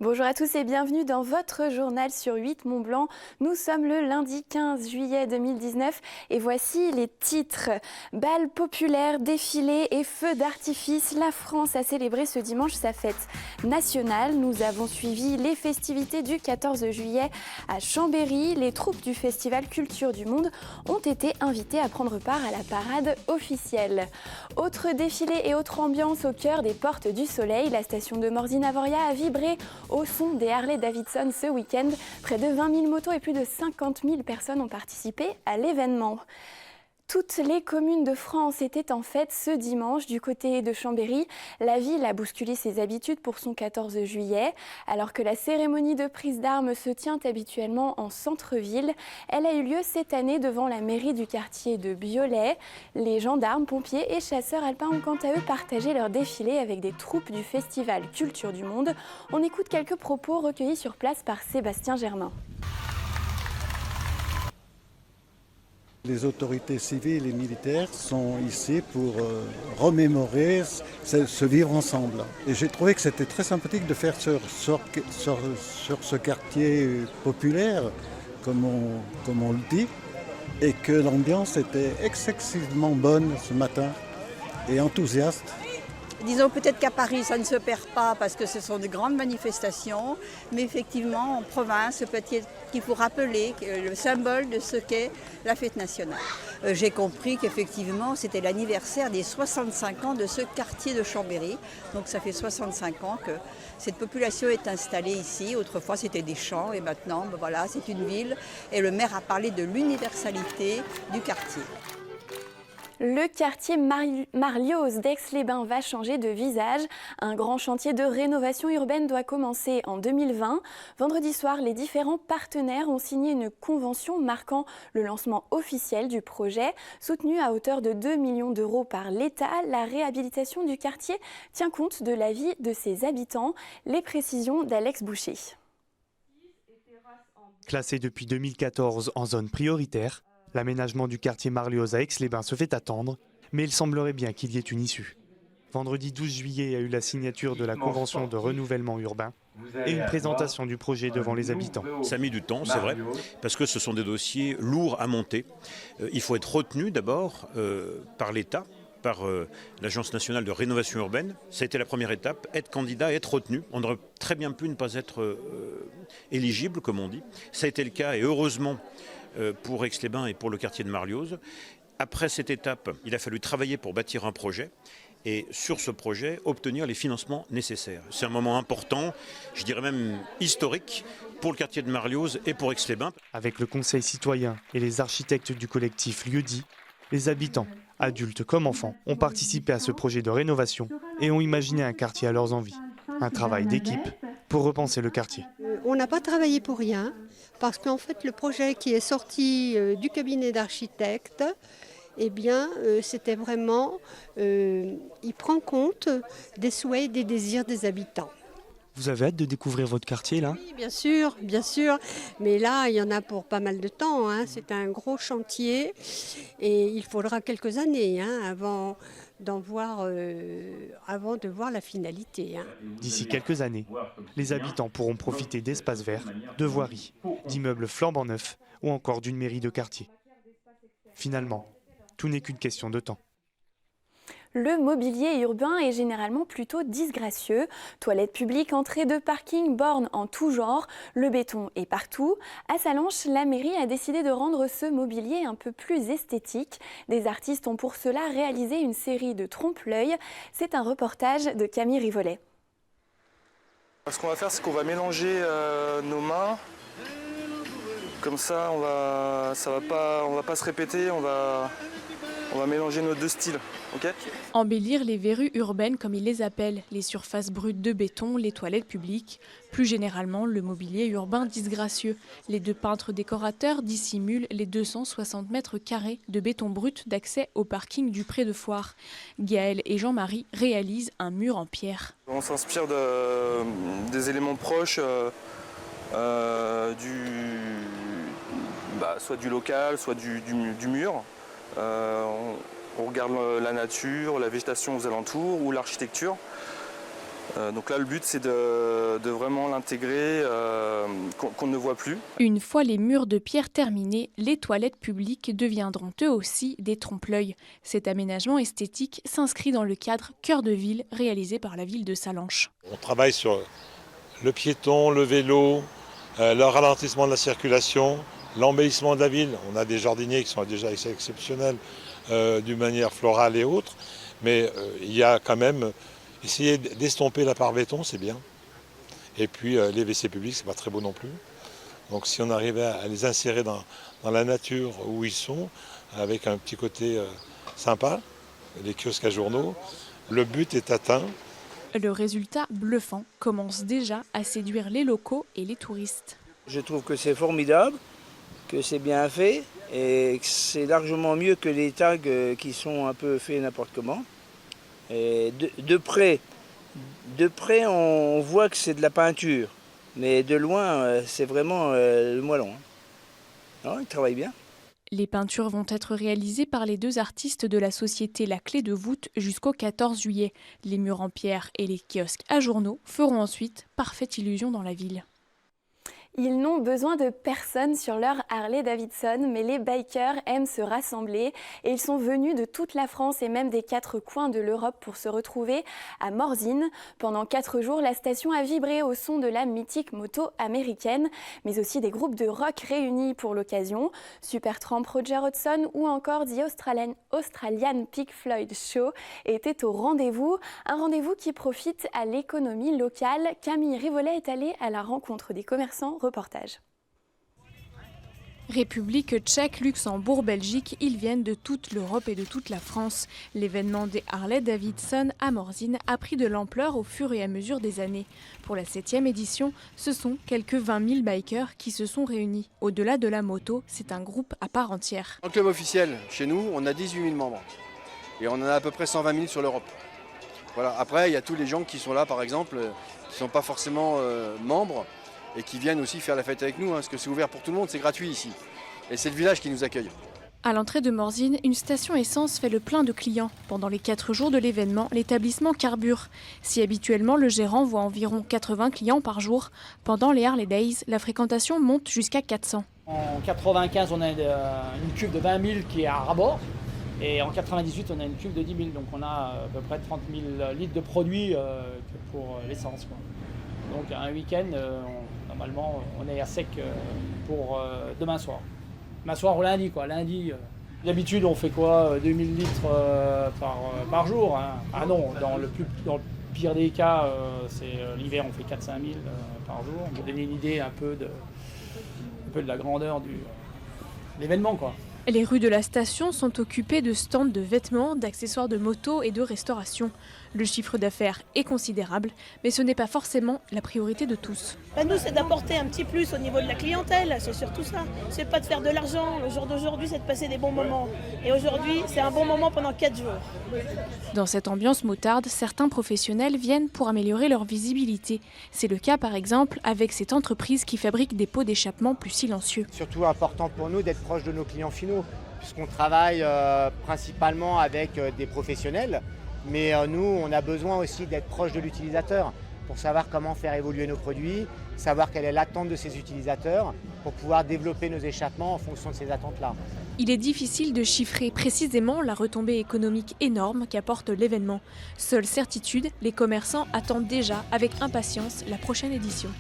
Bonjour à tous et bienvenue dans votre journal sur 8 Mont-Blanc. Nous sommes le lundi 15 juillet 2019 et voici les titres. Bal populaire, défilés et feux d'artifice. La France a célébré ce dimanche sa fête nationale. Nous avons suivi les festivités du 14 juillet à Chambéry. Les troupes du Festival Culture du Monde ont été invitées à prendre part à la parade officielle. Autre défilé et autre ambiance au cœur des Portes du Soleil. La station de Morzine-Avoria a vibré au son des Harley-Davidson ce week-end. Près de 20 000 motos et plus de 50 000 personnes ont participé à l'événement. Toutes les communes de France étaient en fête ce dimanche du côté de Chambéry. La ville a bousculé ses habitudes pour son 14 juillet. Alors que la cérémonie de prise d'armes se tient habituellement en centre-ville, elle a eu lieu cette année devant la mairie du quartier de Biolay. Les gendarmes, pompiers et chasseurs alpins ont quant à eux partagé leur défilé avec des troupes du Festival Culture du Monde. On écoute quelques propos recueillis sur place par Sébastien Germain. Les autorités civiles et militaires sont ici pour remémorer ce vivre ensemble. Et j'ai trouvé que c'était très sympathique de faire sur ce quartier populaire, comme on le dit, et que l'ambiance était excessivement bonne ce matin et enthousiaste. Disons peut-être qu'à Paris, ça ne se perd pas parce que ce sont de grandes manifestations, mais effectivement, en province, peut-être qu'il faut rappeler le symbole de ce qu'est la fête nationale. J'ai compris qu'effectivement, c'était l'anniversaire des 65 ans de ce quartier de Chambéry. Donc ça fait 65 ans que cette population est installée ici. Autrefois, c'était des champs et maintenant, voilà, c'est une ville. Et le maire a parlé de l'universalité du quartier. Le quartier Marlioz d'Aix-les-Bains va changer de visage. Un grand chantier de rénovation urbaine doit commencer en 2020. Vendredi soir, les différents partenaires ont signé une convention marquant le lancement officiel du projet. Soutenu à hauteur de 2 millions d'euros par l'État, la réhabilitation du quartier tient compte de la vie de ses habitants. Les précisions d'Alex Boucher. Classé depuis 2014 en zone prioritaire, l'aménagement du quartier Marlioz à Aix-les-Bains se fait attendre, mais il semblerait bien qu'il y ait une issue. Vendredi 12 juillet a eu la signature de la convention de renouvellement urbain et une présentation du projet devant les habitants. Ça a mis du temps, c'est vrai, parce que ce sont des dossiers lourds à monter. Il faut être retenu d'abord par l'État, par l'Agence nationale de rénovation urbaine. Ça a été la première étape, être candidat, être retenu. On aurait très bien pu ne pas être éligible, comme on dit. Ça a été le cas et heureusement pour Aix-les-Bains et pour le quartier de Marlioz. Après cette étape, il a fallu travailler pour bâtir un projet et sur ce projet, obtenir les financements nécessaires. C'est un moment important, je dirais même historique, pour le quartier de Marlioz et pour Aix-les-Bains. Avec le conseil citoyen et les architectes du collectif Lieu-dit, les habitants, adultes comme enfants, ont participé à ce projet de rénovation et ont imaginé un quartier à leurs envies. Un travail d'équipe pour repenser le quartier. On n'a pas travaillé pour rien, parce qu'en fait le projet qui est sorti du cabinet d'architectes, eh bien c'était vraiment, il prend compte des souhaits et des désirs des habitants. Vous avez hâte de découvrir votre quartier là ? Oui, bien sûr, mais là il y en a pour pas mal de temps, hein. C'est un gros chantier et il faudra quelques années avant de voir la finalité. D'ici quelques années, les habitants pourront profiter d'espaces verts, de voiries, d'immeubles flambant neufs ou encore d'une mairie de quartier. Finalement, tout n'est qu'une question de temps. Le mobilier urbain est généralement plutôt disgracieux. Toilettes publiques, entrées de parking, bornes en tout genre, le béton est partout. À Sallanches, la mairie a décidé de rendre ce mobilier un peu plus esthétique. Des artistes ont pour cela réalisé une série de trompe-l'œil. C'est un reportage de Camille Rivollet. Ce qu'on va faire, c'est qu'on va mélanger nos mains. Comme ça, on va pas se répéter, on va mélanger nos deux styles. Okay. Embellir les verrues urbaines comme ils les appellent, les surfaces brutes de béton, les toilettes publiques, plus généralement le mobilier urbain disgracieux. Les deux peintres décorateurs dissimulent les 260 mètres carrés de béton brut d'accès au parking du Pré de Foire. Gaël et Jean-Marie réalisent un mur en pierre. On s'inspire des éléments proches soit du local, soit du mur. On regarde la nature, la végétation aux alentours ou l'architecture. Donc là, le but, c'est de vraiment l'intégrer, qu'on ne voit plus. Une fois les murs de pierre terminés, les toilettes publiques deviendront eux aussi des trompe-l'œil. Cet aménagement esthétique s'inscrit dans le cadre Cœur de ville réalisé par la ville de Sallanches. On travaille sur le piéton, le vélo, le ralentissement de la circulation, l'embellissement de la ville. On a des jardiniers qui sont déjà exceptionnels d'une manière florale et autres, mais il y a quand même essayer d'estomper la part béton, c'est bien. Et puis les WC publics, c'est pas très beau non plus. Donc si on arrivait à les insérer dans la nature où ils sont, avec un petit côté sympa, les kiosques à journaux, le but est atteint. Le résultat bluffant commence déjà à séduire les locaux et les touristes. Je trouve que c'est formidable, que c'est bien fait et que c'est largement mieux que les tags qui sont un peu faits n'importe comment. Et de près, on voit que c'est de la peinture, mais de loin, c'est vraiment le moellon. Non, il travaille bien. Les peintures vont être réalisées par les 2 artistes de la société La Clé de Voûte jusqu'au 14 juillet. Les murs en pierre et les kiosques à journaux feront ensuite parfaite illusion dans la ville. Ils n'ont besoin de personne sur leur Harley-Davidson, mais les bikers aiment se rassembler et ils sont venus de toute la France et même des 4 coins de l'Europe pour se retrouver à Morzine. Pendant 4 jours, la station a vibré au son de la mythique moto américaine, mais aussi des groupes de rock réunis pour l'occasion. Supertramp, Roger Hodgson ou encore The Australian Pink Floyd Show étaient au rendez-vous. Un rendez-vous qui profite à l'économie locale. Camille Rivolet est allée à la rencontre des commerçants. Reportage. République tchèque, Luxembourg, Belgique, ils viennent de toute l'Europe et de toute la France. L'événement des Harley-Davidson à Morzine a pris de l'ampleur au fur et à mesure des années. Pour la 7e édition, ce sont quelques 20 000 bikers qui se sont réunis. Au-delà de la moto, c'est un groupe à part entière. En club officiel, chez nous, on a 18 000 membres. Et on en a à peu près 120 000 sur l'Europe. Voilà. Après, il y a tous les gens qui sont là, par exemple, qui ne sont pas forcément membres, et qui viennent aussi faire la fête avec nous, parce que c'est ouvert pour tout le monde, c'est gratuit ici. Et c'est le village qui nous accueille. À l'entrée de Morzine, une station essence fait le plein de clients. Pendant les 4 jours de l'événement, l'établissement carbure. Si habituellement le gérant voit environ 80 clients par jour, pendant les Harley Days, la fréquentation monte jusqu'à 400. En 95, on a une cuve de 20 000 qui est à rabord. Et en 98, on a une cuve de 10 000. Donc on a à peu près 30 000 litres de produits pour l'essence. Donc un week-end, normalement, on est à sec pour demain soir. Demain soir ou lundi, quoi. Lundi, d'habitude, on fait quoi 2000 litres par jour. Hein. Ah non, dans le pire des cas, c'est l'hiver, on fait 4-5 000 par jour. Pour donner une idée un peu de la grandeur de l'événement, quoi. Les rues de la station sont occupées de stands de vêtements, d'accessoires de moto et de restauration. Le chiffre d'affaires est considérable, mais ce n'est pas forcément la priorité de tous. Nous, c'est d'apporter un petit plus au niveau de la clientèle, c'est surtout ça. C'est pas de faire de l'argent, le jour d'aujourd'hui, c'est de passer des bons moments. Et aujourd'hui, c'est un bon moment pendant 4 jours. Dans cette ambiance motarde, certains professionnels viennent pour améliorer leur visibilité. C'est le cas par exemple avec cette entreprise qui fabrique des pots d'échappement plus silencieux. Surtout important pour nous d'être proche de nos clients finaux, puisqu'on travaille principalement avec des professionnels. Mais nous, on a besoin aussi d'être proche de l'utilisateur pour savoir comment faire évoluer nos produits, savoir quelle est l'attente de ces utilisateurs pour pouvoir développer nos échappements en fonction de ces attentes-là. Il est difficile de chiffrer précisément la retombée économique énorme qu'apporte l'événement. Seule certitude, les commerçants attendent déjà avec impatience la prochaine édition.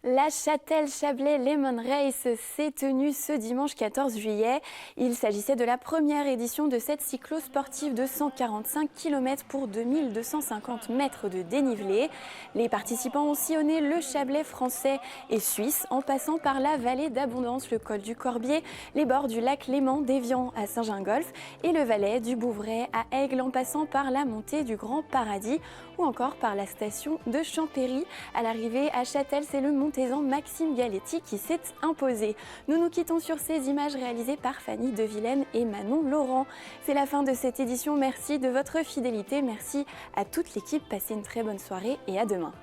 La Châtel-Chablais Lemon Race s'est tenue ce dimanche 14 juillet. Il s'agissait de la première édition de cette cyclo-sportive de 145 km pour 2250 mètres de dénivelé. Les participants ont sillonné le Chablais français et suisse en passant par la vallée d'Abondance, le col du Corbier, les bords du lac Léman d'Évian à Saint-Gingolph et le Valais du Bouvray à Aigle en passant par la montée du Grand Paradis ou encore par la station de Champéry. À l'arrivée à Châtel, c'est le Montezan Maxime Galetti qui s'est imposé. Nous nous quittons sur ces images réalisées par Fanny Devilaine et Manon Laurent. C'est la fin de cette édition. Merci de votre fidélité. Merci à toute l'équipe. Passez une très bonne soirée et à demain.